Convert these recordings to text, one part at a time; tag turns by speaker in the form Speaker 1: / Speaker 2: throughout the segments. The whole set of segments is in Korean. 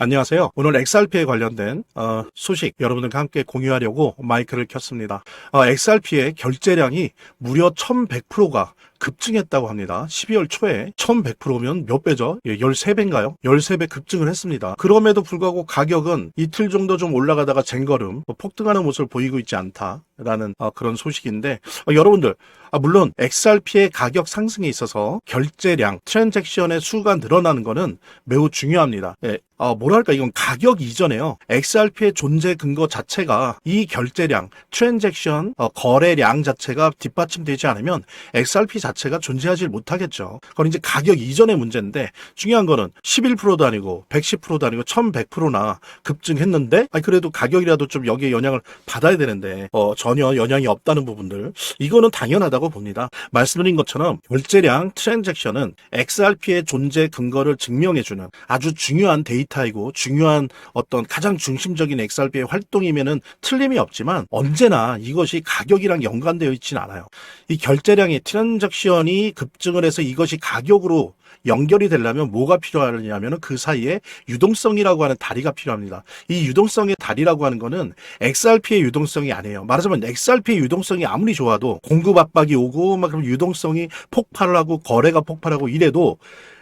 Speaker 1: 안녕하세요. 오늘 XRP에 관련된 소식 여러분들과 함께 공유하려고 마이크를 켰습니다. XRP의 결제량이 무려 1100%가 급증했다고 합니다. 12월 초에 1100%면 몇 배죠? 13배인가요? 13배 급증을 했습니다. 그럼에도 불구하고 가격은 이틀 정도 좀 올라가다가 쟁거름, 폭등하는 모습을 보이고 있지 않다라는 그런 소식인데, 여러분들 물론 XRP의 가격 상승에 있어서 결제량, 트랜잭션의 수가 늘어나는 것은 매우 중요합니다. 뭐랄까, 이건 가격 이전에요. XRP의 존재 근거 자체가 이 결제량, 트랜잭션, 거래량 자체가 뒷받침되지 않으면 XRP 자체가 존재하지 못하겠죠. 그건 이제 가격 이전의 문제인데, 중요한 거는 11%도 아니고 110%도 아니고 1100%나 급증했는데, 그래도 가격이라도 좀 여기에 영향을 받아야 되는데 전혀 영향이 없다는 부분들, 이거는 당연하다고 봅니다. 말씀드린 것처럼 결제량, 트랜잭션은 XRP의 존재 근거를 증명해주는 아주 중요한 데이터이고 중요한 어떤 가장 중심적인 XRP의 활동이면은 틀림이 없지만, 언제나 이것이 가격이랑 연관되어 있지는 않아요. 이 결제량의 트랜잭션이 급증을 해서 이것이 가격으로 연결이 되려면 뭐가 필요하냐면 그 사이에 유동성이라고 하는 다리가 필요합니다. 이 유동성의 다리라고 하는 거는 XRP의 유동성이 아니에요. 말하자면 XRP의 유동성이 아무리 좋아도 공급 압박이 오고 그럼 유동성이 폭발을 하고 거래가 폭발하고 이래도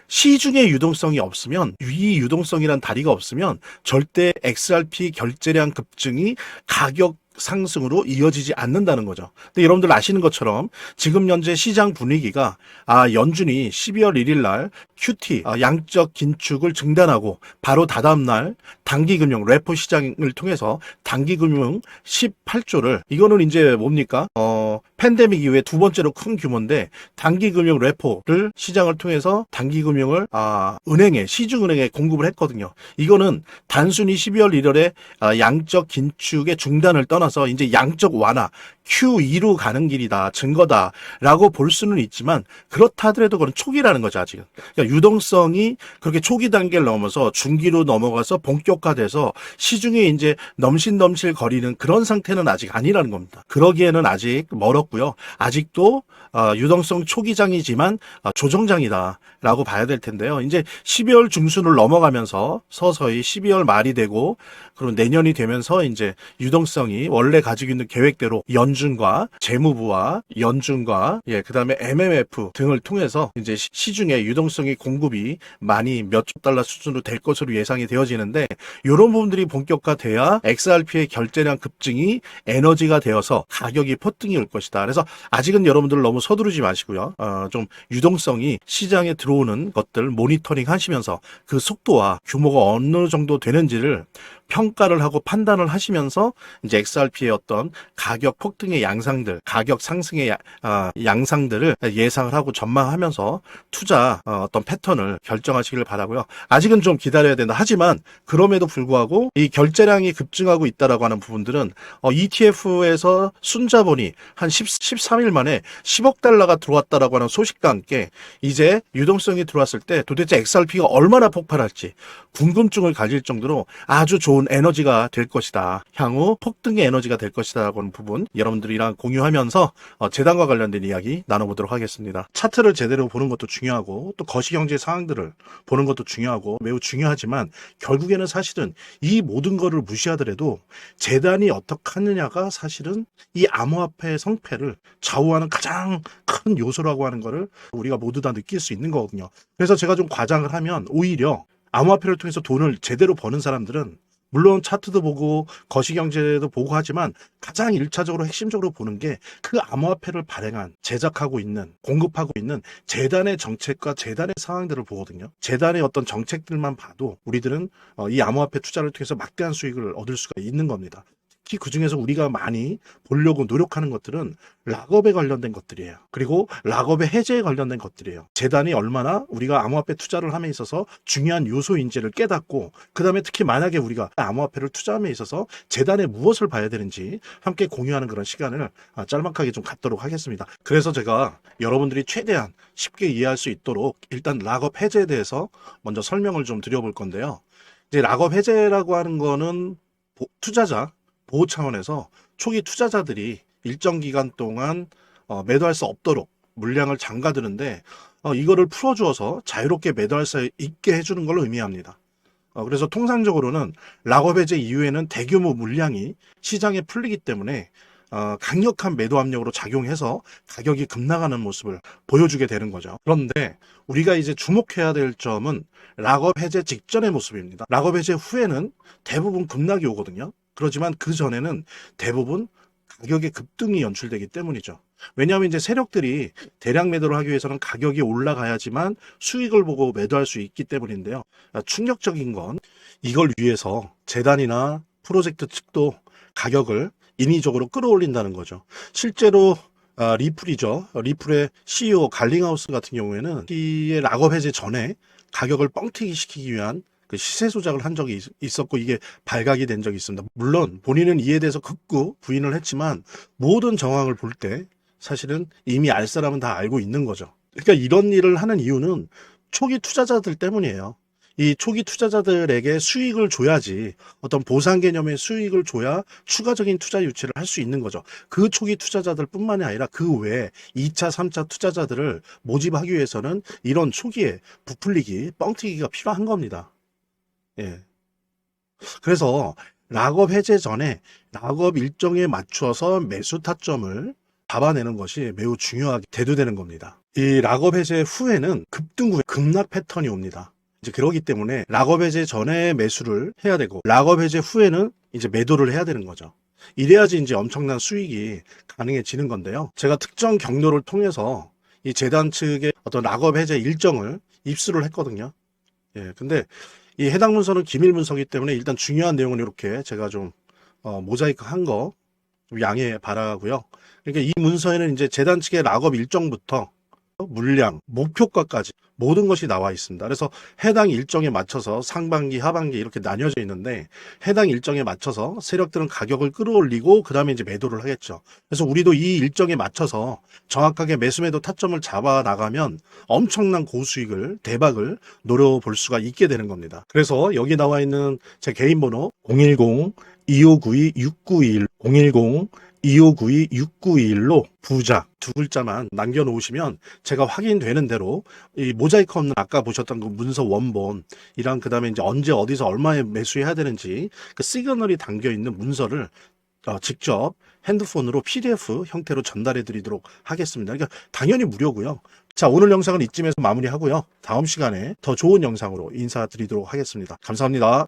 Speaker 1: 시중의 유동성이 없으면, 이 유동성이란 다리가 없으면 절대 XRP 결제량 급증이 가격 상승으로 이어지지 않는다는 거죠. 근데 여러분들 아시는 것처럼 지금 현재 시장 분위기가 연준이 12월 1일 날 QT 양적 긴축을 중단하고 바로 다다음 날 단기금융 레포 시장을 통해서 단기금융 18조를, 이거는 이제 뭡니까? 팬데믹 이후에 두 번째로 큰 규모인데, 단기금융 레포를 시장을 통해서 단기금융을 은행에, 시중은행에 공급을 했거든요. 이거는 단순히 12월 1일에 양적 긴축의 중단을 떠나서 이제 양적 완화, Q2로 가는 길이다, 증거다라고 볼 수는 있지만, 그렇다 하더라도 그건 초기라는 거죠, 아직은. 그러니까 유동성이 그렇게 초기 단계를 넘어서 중기로 넘어가서 본격화돼서 시중에 이제 넘실넘실 거리는 그런 상태는 아직 아니라는 겁니다. 그러기에는 아직 멀었고요. 아직도 유동성 초기장이지만 조정장이다라고 봐야 될 텐데요. 이제 12월 중순을 넘어가면서 서서히 12월 말이 되고, 그리고 내년이 되면서 이제 유동성이 원래 가지고 있는 계획대로 연준과 재무부와 연준과 그다음에 MMF 등을 통해서 이제 시중에 유동성이 공급이 많이 몇조 달러 수준으로 될 것으로 예상이 되어지는데, 이런 부분들이 본격화돼야 XRP의 결제량 급증이 에너지가 되어서 가격이 폭등이 올 것이다. 그래서 아직은 여러분들 너무 서두르지 마시고요. 좀 유동성이 시장에 들어오는 것들 모니터링 하시면서 그 속도와 규모가 어느 정도 되는지를 평가를 하고 판단을 하시면서 이제 XRP의 어떤 가격 폭등의 양상들, 가격 상승의 양상들을 예상을 하고 전망하면서 투자 어떤 패턴을 결정하시길 바라고요. 아직은 좀 기다려야 된다. 하지만 그럼에도 불구하고 이 결제량이 급증하고 있다라고 하는 부분들은 ETF에서 순자본이 한 13일 만에 10억 달러가 들어왔다라고 하는 소식과 함께 이제 유동성이 들어왔을 때 도대체 XRP가 얼마나 폭발할지 궁금증을 가질 정도로 아주 좋은 에너지가 될 것이다. 향후 폭등의 에너지가 될 것이다 라고 하는 부분 여러분들이랑 공유하면서 재단과 관련된 이야기 나눠보도록 하겠습니다. 차트를 제대로 보는 것도 중요하고 또 거시경제 상황들을 보는 것도 중요하고 매우 중요하지만, 결국에는 사실은 이 모든 거를 무시하더라도 재단이 어떻게 하느냐가 사실은 이 암호화폐의 성패를 좌우하는 가장 큰 요소라고 하는 거를 우리가 모두 다 느낄 수 있는 거거든요. 그래서 제가 좀 과장을 하면, 오히려 암호화폐를 통해서 돈을 제대로 버는 사람들은 물론 차트도 보고 거시경제도 보고 하지만 가장 1차적으로 핵심적으로 보는 게 그 암호화폐를 발행한, 제작하고 있는, 공급하고 있는 재단의 정책과 재단의 상황들을 보거든요. 재단의 어떤 정책들만 봐도 우리들은 이 암호화폐 투자를 통해서 막대한 수익을 얻을 수가 있는 겁니다. 특히 그중에서 우리가 많이 보려고 노력하는 것들은 락업에 관련된 것들이에요. 그리고 락업의 해제에 관련된 것들이에요. 재단이 얼마나 우리가 암호화폐 투자를 함에 있어서 중요한 요소인지를 깨닫고, 그 다음에 특히 만약에 우리가 암호화폐를 투자함에 있어서 재단에 무엇을 봐야 되는지 함께 공유하는 그런 시간을 짤막하게 좀 갖도록 하겠습니다. 그래서 제가 여러분들이 최대한 쉽게 이해할 수 있도록 일단 락업 해제에 대해서 먼저 설명을 좀 드려볼 건데요. 이제 락업 해제라고 하는 거는 투자자 보호 차원에서 초기 투자자들이 일정 기간 동안 매도할 수 없도록 물량을 잠가두는데, 이거를 풀어주어서 자유롭게 매도할 수 있게 해주는 걸 의미합니다. 그래서 통상적으로는 락업 해제 이후에는 대규모 물량이 시장에 풀리기 때문에 강력한 매도 압력으로 작용해서 가격이 급락하는 모습을 보여주게 되는 거죠. 그런데 우리가 이제 주목해야 될 점은 락업 해제 직전의 모습입니다. 락업 해제 후에는 대부분 급락이 오거든요. 그렇지만 그 전에는 대부분 가격의 급등이 연출되기 때문이죠. 왜냐하면 이제 세력들이 대량 매도를 하기 위해서는 가격이 올라가야지만 수익을 보고 매도할 수 있기 때문인데요. 충격적인 건 이걸 위해서 재단이나 프로젝트 측도 가격을 인위적으로 끌어올린다는 거죠. 실제로 리플이죠. 리플의 CEO 갈링하우스 같은 경우에는 이 락업 해제 전에 가격을 뻥튀기 시키기 위한 그 시세 조작을 한 적이 있었고 이게 발각이 된 적이 있습니다. 물론 본인은 이에 대해서 극구 부인을 했지만 모든 정황을 볼 때 사실은 이미 알 사람은 다 알고 있는 거죠. 그러니까 이런 일을 하는 이유는 초기 투자자들 때문이에요. 이 초기 투자자들에게 수익을 줘야지 어떤 보상 개념의 수익을 줘야 추가적인 투자 유치를 할 수 있는 거죠. 그 초기 투자자들 뿐만이 아니라 그 외에 2차, 3차 투자자들을 모집하기 위해서는 이런 초기에 부풀리기, 뻥튀기가 필요한 겁니다. 예. 그래서 락업 해제 전에 락업 일정에 맞춰서 매수 타점을 잡아내는 것이 매우 중요하게 대두되는 겁니다. 이 락업 해제 후에는 급등 후에 급락 패턴이 옵니다. 이제 그러기 때문에 락업 해제 전에 매수를 해야 되고 락업 해제 후에는 이제 매도를 해야 되는 거죠. 이래야지 이제 엄청난 수익이 가능해지는 건데요. 제가 특정 경로를 통해서 이 재단 측의 어떤 락업 해제 일정을 입수를 했거든요. 예, 근데 이 해당 문서는 기밀 문서이기 때문에 일단 중요한 내용은 이렇게 제가 좀 모자이크 한 거 양해 바라고요. 그러니까 이 문서에는 이제 재단 측의 락업 일정부터 물량, 목표가까지 모든 것이 나와 있습니다. 그래서 해당 일정에 맞춰서 상반기, 하반기 이렇게 나뉘어져 있는데 해당 일정에 맞춰서 세력들은 가격을 끌어올리고 그 다음에 이제 매도를 하겠죠. 그래서 우리도 이 일정에 맞춰서 정확하게 매수 매도 타점을 잡아 나가면 엄청난 고수익을, 대박을 노려볼 수가 있게 되는 겁니다. 그래서 여기 나와 있는 제 개인 번호 010-2592-6921 010-2592-6921로 부자 두 글자만 남겨놓으시면 제가 확인되는 대로 이 모자이크 없는 아까 보셨던 그 문서 원본이랑 그 다음에 이제 언제 어디서 얼마에 매수해야 되는지 그 시그널이 담겨 있는 문서를 직접 핸드폰으로 PDF 형태로 전달해 드리도록 하겠습니다. 그러니까 당연히 무료고요. 자, 오늘 영상은 이쯤에서 마무리하고요. 다음 시간에 더 좋은 영상으로 인사드리도록 하겠습니다. 감사합니다.